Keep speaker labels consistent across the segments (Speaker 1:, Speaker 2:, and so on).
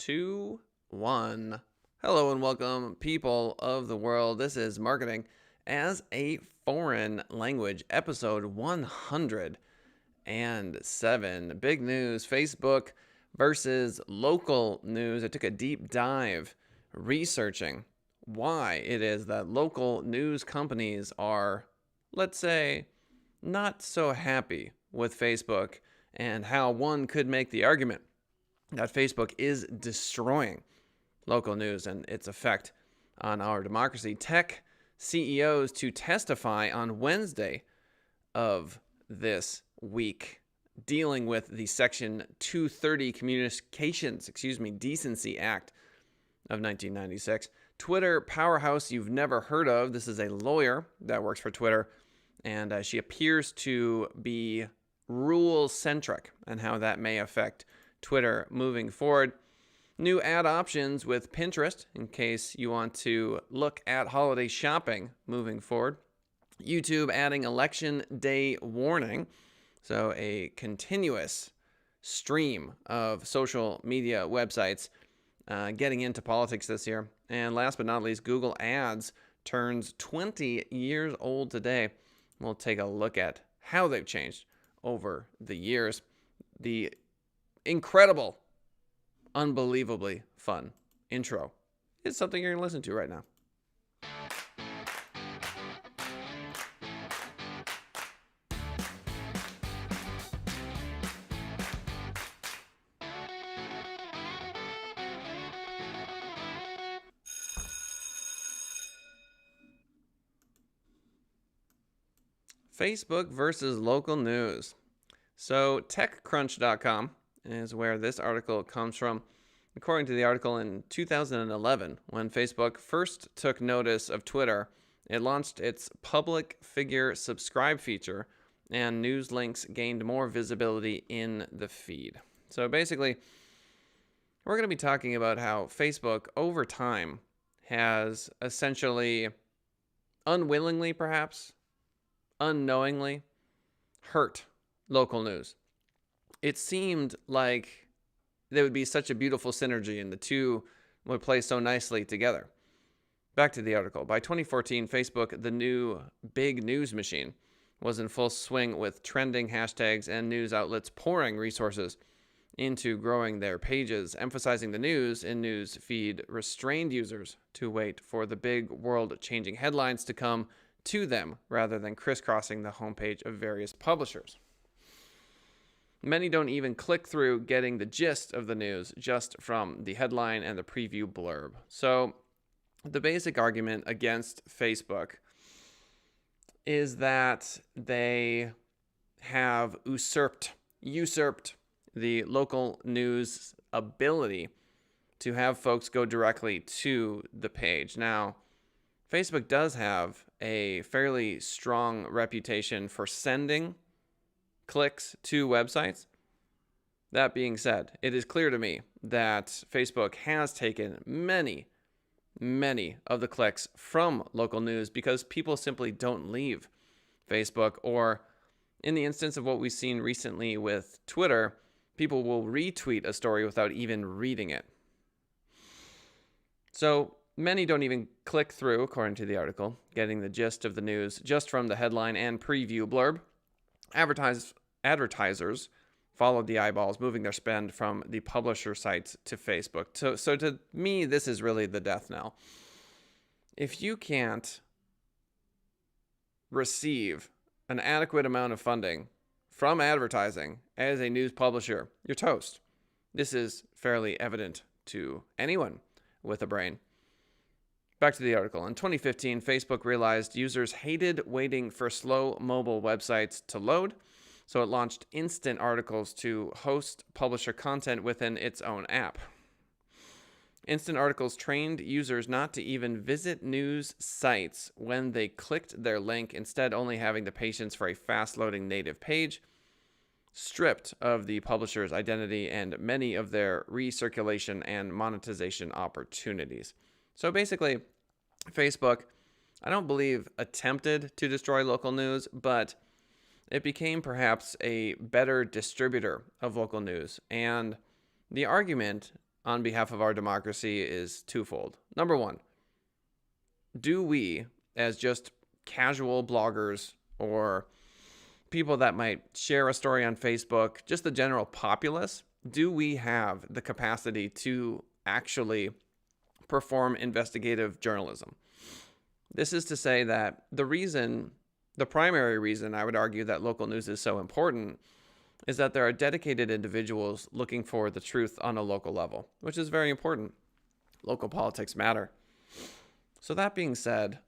Speaker 1: 2, 1. Hello and welcome, people of the world. This is Marketing as a Foreign Language, episode 107. Big news, Facebook versus local news. I took a deep dive researching why it is that local news companies are, let's say, not so happy with Facebook, and how one could make the argument that Facebook is destroying local news and its effect on our democracy. Tech CEOs to testify on Wednesday of this week, dealing with the Section 230 Communications, Decency Act of 1996. Twitter powerhouse you've never heard of. This is a lawyer that works for Twitter, and she appears to be rule-centric and how that may affect Twitter moving forward. New ad options with Pinterest in case you want to look at holiday shopping moving forward. YouTube adding election day warning. So a continuous stream of social media websites getting into politics this year. And last but not least, Google Ads turns 20 years old today. We'll take a look at how they've changed over the years. The incredible, unbelievably fun intro is something you're going to listen to right now. Facebook versus local news. So TechCrunch.com is where this article comes from. According to the article, in 2011, when Facebook first took notice of Twitter, it launched its public figure subscribe feature, and news links gained more visibility in the feed. So basically, we're going to be talking about how Facebook, over time, has essentially, unwillingly perhaps, unknowingly, hurt local news. It seemed like there would be such a beautiful synergy and the two would play so nicely together. Back to the article. By 2014, Facebook, the new big news machine, was in full swing with trending hashtags and news outlets pouring resources into growing their pages. Emphasizing the news in news feed restrained users to wait for the big world-changing headlines to come to them rather than crisscrossing the homepage of various publishers. Many don't even click through getting the gist of the news just from the headline and the preview blurb. So the basic argument against Facebook is that they have usurped the local news ability to have folks go directly to the page. Now, Facebook does have a fairly strong reputation for sending clicks to websites. That being said, it is clear to me that Facebook has taken many of the clicks from local news because people simply don't leave Facebook, or in the instance of what we've seen recently with Twitter, people will retweet a story without even reading it. So many don't even click through, according to the article, getting the gist of the news just from the headline and preview blurb. Advertisers followed the eyeballs, moving their spend from the publisher sites to Facebook. So to me, this is really the death knell. If you can't receive an adequate amount of funding from advertising as a news publisher, you're toast. This is fairly evident to anyone with a brain. Back to the article. In 2015, Facebook realized users hated waiting for slow mobile websites to load, so it launched instant articles to host publisher content within its own app. Instant articles trained users not to even visit news sites when they clicked their link, instead only having the patience for a fast-loading native page, stripped of the publisher's identity and many of their recirculation and monetization opportunities. So basically, Facebook, I don't believe, attempted to destroy local news, but it became perhaps a better distributor of local news. And the argument on behalf of our democracy is twofold. Number one, do we, as just casual bloggers or people that might share a story on Facebook, just the general populace, do we have the capacity to actually perform investigative journalism? This is to say that the primary reason I would argue that local news is so important is that there are dedicated individuals looking for the truth on a local level, which is very important. Local politics matter. So that being said,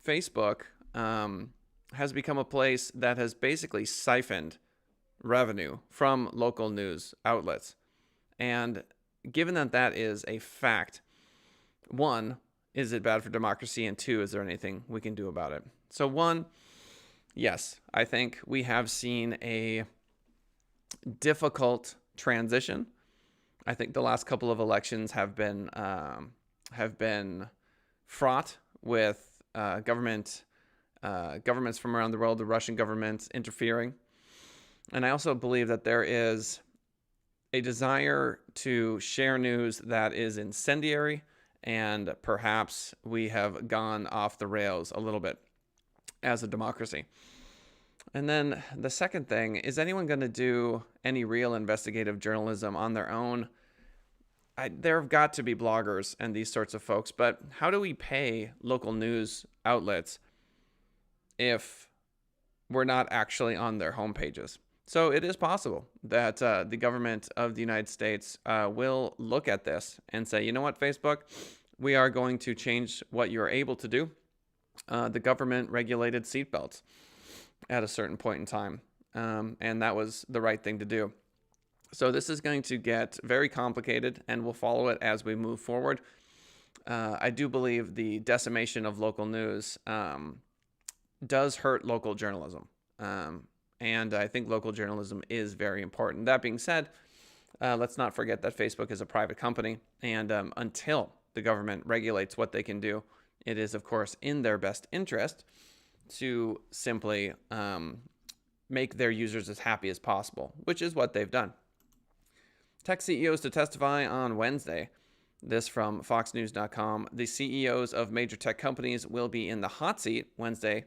Speaker 1: Facebook has become a place that has basically siphoned revenue from local news outlets. And given that that is a fact, one, is it bad for democracy? And two, is there anything we can do about it? So one, yes, I think we have seen a difficult transition. I think the last couple of elections have been fraught with governments from around the world, the Russian government interfering. And I also believe that there is a desire to share news that is incendiary, and perhaps we have gone off the rails a little bit as a democracy. And then the second thing, is anyone going to do any real investigative journalism on their own? There have got to be bloggers and these sorts of folks, but how do we pay local news outlets if we're not actually on their homepages? So it is possible that the government of the United States will look at this and say, you know what, Facebook, we are going to change what you're able to do. The government regulated seatbelts at a certain point in time, and that was the right thing to do. So this is going to get very complicated, and we'll follow it as we move forward. I do believe the decimation of local news does hurt local journalism. And I think local journalism is very important. That being said, let's not forget that Facebook is a private company, and until the government regulates what they can do, it is, of course, in their best interest to simply make their users as happy as possible, which is what they've done. Tech CEOs to testify on Wednesday. This from FoxNews.com. The CEOs of major tech companies will be in the hot seat Wednesday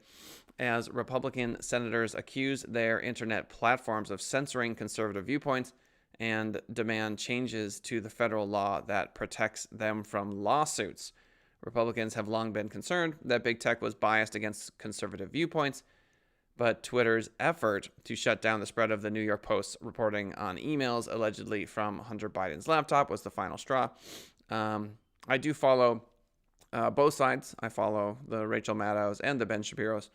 Speaker 1: as Republican senators accuse their internet platforms of censoring conservative viewpoints and demand changes to the federal law that protects them from lawsuits. Republicans have long been concerned that big tech was biased against conservative viewpoints, but Twitter's effort to shut down the spread of the New York Post's reporting on emails allegedly from Hunter Biden's laptop was the final straw. I do follow both sides. I follow the Rachel Maddows and the Ben Shapiros.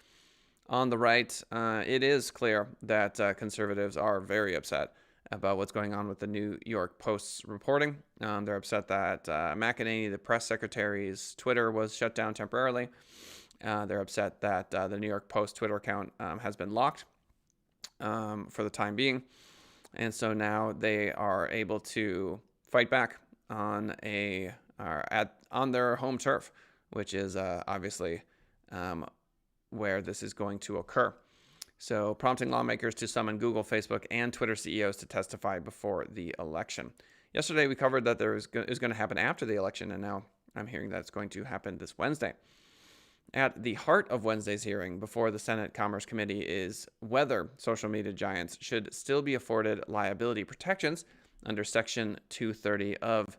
Speaker 1: On the right, it is clear that conservatives are very upset about what's going on with the New York Post's reporting. They're upset that McEnany, the press secretary's Twitter, was shut down temporarily. They're upset that the New York Post Twitter account has been locked for the time being. And so now they are able to fight back on on their home turf, which is obviously where this is going to occur. So prompting lawmakers to summon Google, Facebook, and Twitter CEOs to testify before the election. Yesterday, we covered that it was going to happen after the election, and now I'm hearing that it's going to happen this Wednesday. At the heart of Wednesday's hearing before the Senate Commerce Committee is whether social media giants should still be afforded liability protections under Section 230 of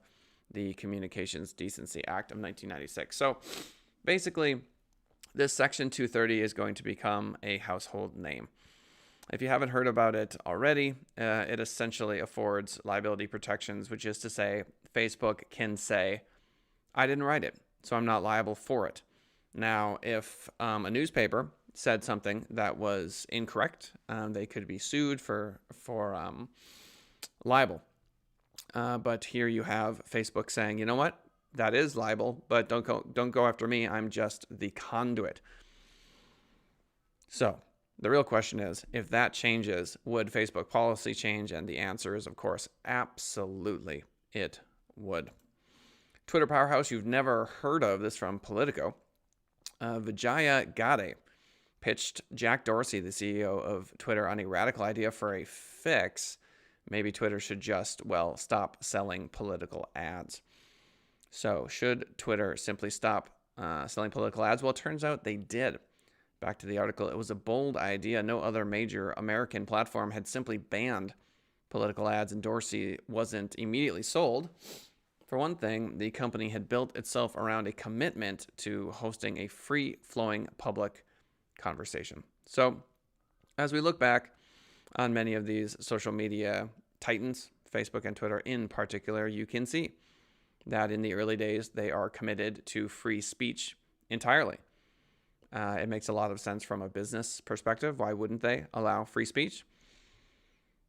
Speaker 1: the Communications Decency Act of 1996. So basically, this Section 230 is going to become a household name. If you haven't heard about it already, it essentially affords liability protections, which is to say Facebook can say, I didn't write it, so I'm not liable for it. Now, if a newspaper said something that was incorrect, they could be sued for libel. But here you have Facebook saying, you know what? That is libel, but don't go after me. I'm just the conduit. So the real question is, if that changes, would Facebook policy change? And the answer is, of course, absolutely it would. Twitter powerhouse you've never heard of, this from Politico. Vijaya Gadde pitched Jack Dorsey, the CEO of Twitter, on a radical idea for a fix maybe Twitter should just, well, stop selling political ads. So should Twitter simply stop selling political ads? Well, it turns out they did. Back to the article, it was a bold idea. No other major American platform had simply banned political ads, and Dorsey wasn't immediately sold. For one thing, the company had built itself around a commitment to hosting a free-flowing public conversation. So as we look back on many of these social media titans, Facebook and Twitter in particular, you can see that in the early days, they are committed to free speech entirely. It makes a lot of sense from a business perspective. Why wouldn't they allow free speech?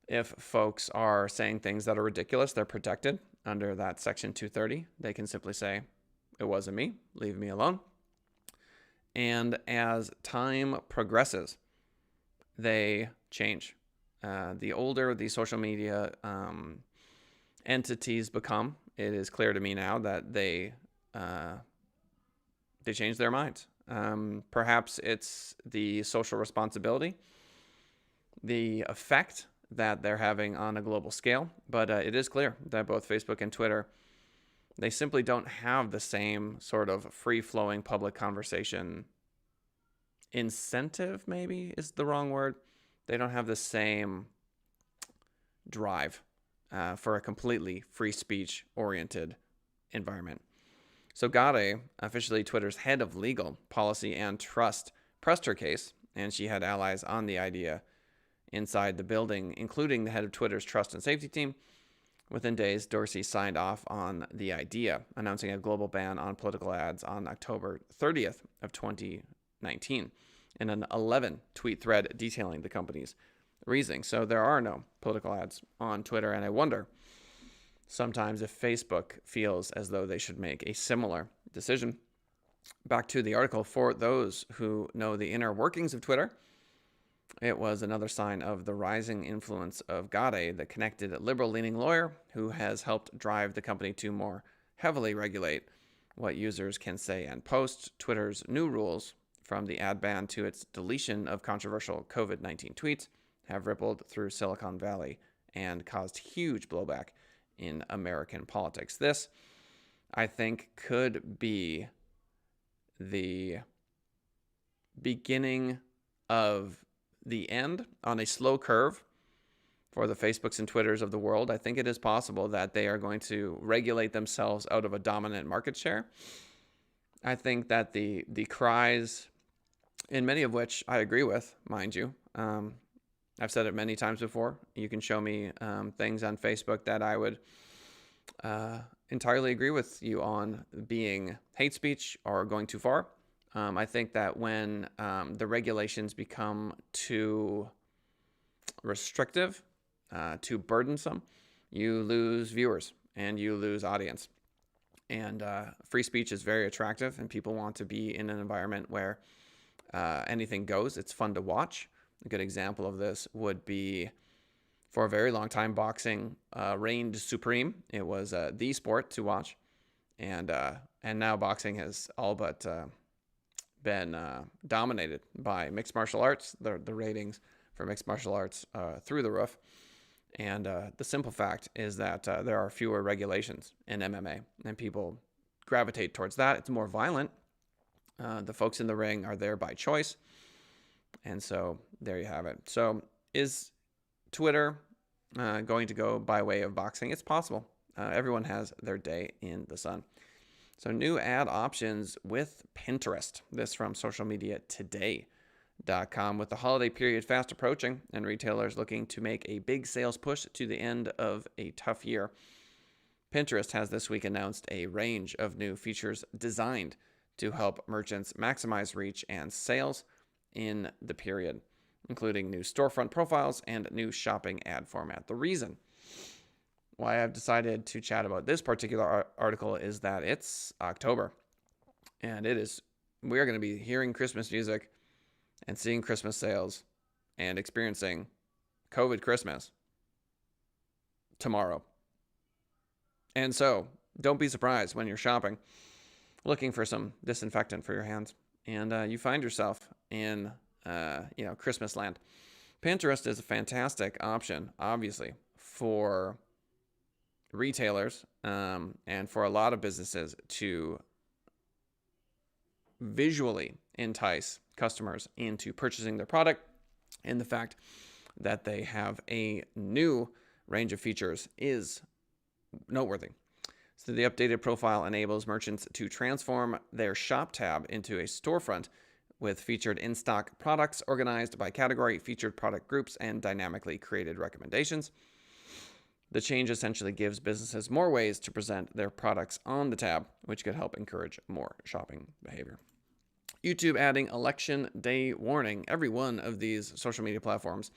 Speaker 1: If folks are saying things that are ridiculous, they're protected under that Section 230. They can simply say, it wasn't me, leave me alone. And as time progresses, they change. The older the social media entities become, it is clear to me now that they change their minds. Perhaps it's the social responsibility, the effect that they're having on a global scale, but it is clear that both Facebook and Twitter, they simply don't have the same sort of free-flowing public conversation incentive, maybe is the wrong word. They don't have the same drive for a completely free speech oriented environment. So Gade, officially Twitter's head of legal, policy, and trust, pressed her case, and she had allies on the idea inside the building, including the head of Twitter's trust and safety team. Within days, Dorsey signed off on the idea, announcing a global ban on political ads on October 30th of 2019 in an 11-tweet thread detailing the company's reasoning. So there are no political ads on Twitter, and I wonder sometimes if Facebook feels as though they should make a similar decision. Back to the article, for those who know the inner workings of Twitter, it was another sign of the rising influence of Gade, the connected liberal-leaning lawyer who has helped drive the company to more heavily regulate what users can say and post. Twitter's new rules, from the ad ban to its deletion of controversial COVID-19 tweets, have rippled through Silicon Valley and caused huge blowback in American politics. This, I think, could be the beginning of the end on a slow curve for the Facebooks and Twitters of the world. I think it is possible that they are going to regulate themselves out of a dominant market share. I think that the cries, in many of which I agree with, mind you, I've said it many times before. You can show me things on Facebook that I would entirely agree with you on being hate speech or going too far. I think that when the regulations become too restrictive, too burdensome, you lose viewers and you lose audience. And free speech is very attractive, and people want to be in an environment where anything goes. It's fun to watch. A good example of this would be, for a very long time, boxing reigned supreme. It was the sport to watch, and now boxing has all but been dominated by mixed martial arts. The ratings for mixed martial arts through the roof. And the simple fact is that there are fewer regulations in MMA, and people gravitate towards that. It's more violent. The folks in the ring are there by choice. And so there you have it. So is Twitter going to go by way of boxing? It's possible. Everyone has their day in the sun. So new ad options with Pinterest. This from socialmediatoday.com. With the holiday period fast approaching and retailers looking to make a big sales push to the end of a tough year, Pinterest has this week announced a range of new features designed to help merchants maximize reach and sales in the period, including new storefront profiles and new shopping ad format. The reason why I've decided to chat about this particular article is that it's October, and we are going to be hearing Christmas music and seeing Christmas sales and experiencing COVID Christmas tomorrow. And so don't be surprised when you're shopping, looking for some disinfectant for your hands, and you find yourself in Christmas land. Pinterest is a fantastic option, obviously, for retailers and for a lot of businesses to visually entice customers into purchasing their product, and the fact that they have a new range of features is noteworthy. So the updated profile enables merchants to transform their shop tab into a storefront with featured in-stock products organized by category, featured product groups, and dynamically created recommendations. The change essentially gives businesses more ways to present their products on the tab, which could help encourage more shopping behavior. YouTube adding election day warning. Every one of these social media platforms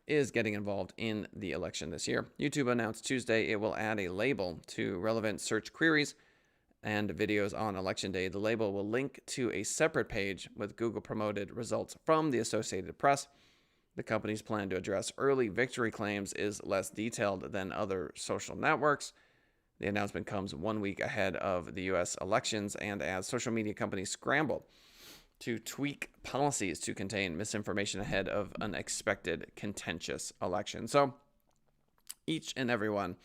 Speaker 1: is getting involved in the election this year. YouTube announced Tuesday it will add a label to relevant search queries and videos on election day. The label will link to a separate page with Google promoted results from the Associated Press. The company's plan to address early victory claims is less detailed than other social networks. The announcement comes 1 week ahead of the U.S. elections and as social media companies scramble to tweak policies to contain misinformation ahead of an expected contentious election. So each and every one,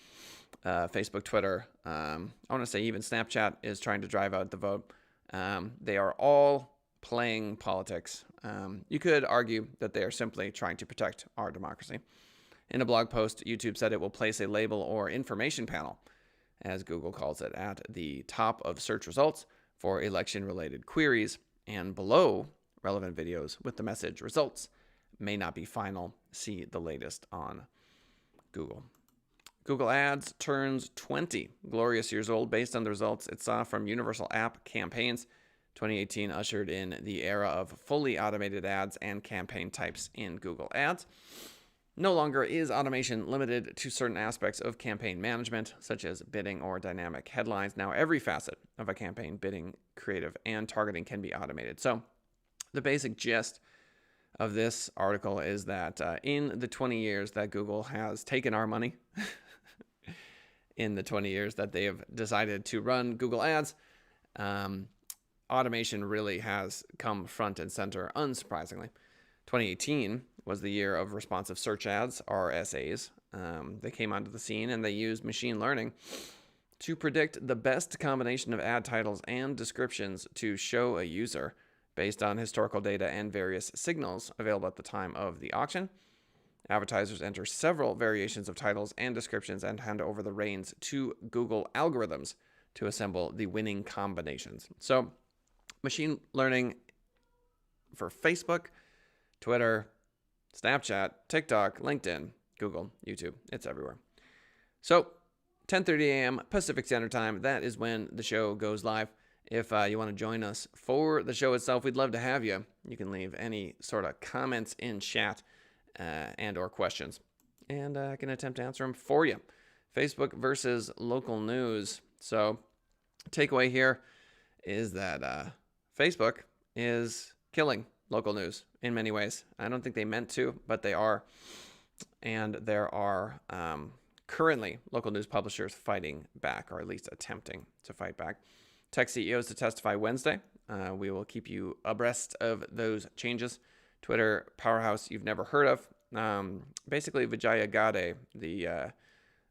Speaker 1: Facebook, Twitter, I want to say even Snapchat is trying to drive out the vote. They are all playing politics. You could argue that they are simply trying to protect our democracy. In a blog post, YouTube said it will place a label or information panel, as Google calls it, at the top of search results for election-related queries and below relevant videos with the message results may not be final. See the latest on Google. Google Ads turns 20 glorious years old based on the results it saw from Universal App campaigns. 2018 ushered in the era of fully automated ads and campaign types in Google Ads. No longer is automation limited to certain aspects of campaign management, such as bidding or dynamic headlines. Now, every facet of a campaign, bidding, creative, and targeting can be automated. So the basic gist of this article is that in the 20 years that Google has taken our money, in the 20 years that they have decided to run Google Ads, automation really has come front and center, unsurprisingly. 2018 was the year of responsive search ads, RSAs. They came onto the scene and they used machine learning to predict the best combination of ad titles and descriptions to show a user based on historical data and various signals available at the time of the auction. Advertisers enter several variations of titles and descriptions and hand over the reins to Google algorithms to assemble the winning combinations. So machine learning for Facebook, Twitter, Snapchat, TikTok, LinkedIn, Google, YouTube, it's everywhere. So 10:30 a.m. Pacific Standard Time, that is when the show goes live. If you want to join us for the show itself, we'd love to have you. You can leave any sort of comments in chat and or questions, and I can attempt to answer them for you. Facebook versus local news. So takeaway here is that Facebook is killing local news in many ways. I don't think they meant to, but they are. And there are currently local news publishers fighting back, or at least attempting to fight back. Tech CEOs to testify Wednesday. We will keep you abreast of those changes. Twitter powerhouse you've never heard of. Basically, Vijaya Gadde, the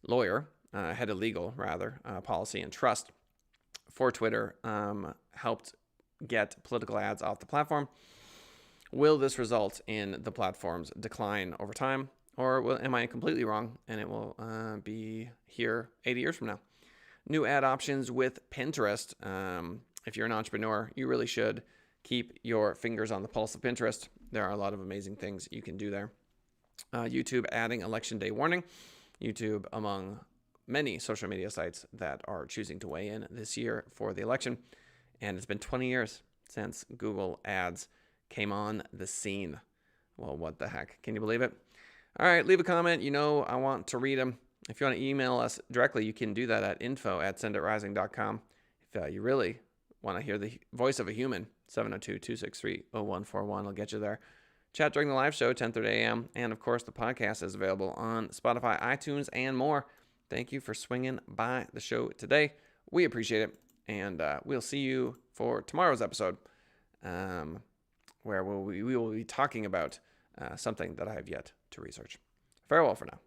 Speaker 1: lawyer, head of legal, rather, policy and trust for Twitter, helped get political ads off the platform. Will this result in the platform's decline over time? Or am I completely wrong and it will be here 80 years from now? New ad options with Pinterest. If you're an entrepreneur, you really should keep your fingers on the pulse of Pinterest. There are a lot of amazing things you can do there. YouTube adding election day warning. YouTube among many social media sites that are choosing to weigh in this year for the election. And it's been 20 years since Google Ads came on the scene. Well, what the heck? Can you believe it? All right, leave a comment. You know I want to read them. If you want to email us directly, you can do that at info@senditrising.com. If you really want to hear the voice of a human, 702-263-0141 will get you there. Chat during the live show, 10:30 a.m. And, of course, the podcast is available on Spotify, iTunes, and more. Thank you for swinging by the show today. We appreciate it. And we'll see you for tomorrow's episode, where we will be talking about something that I have yet to research. Farewell for now.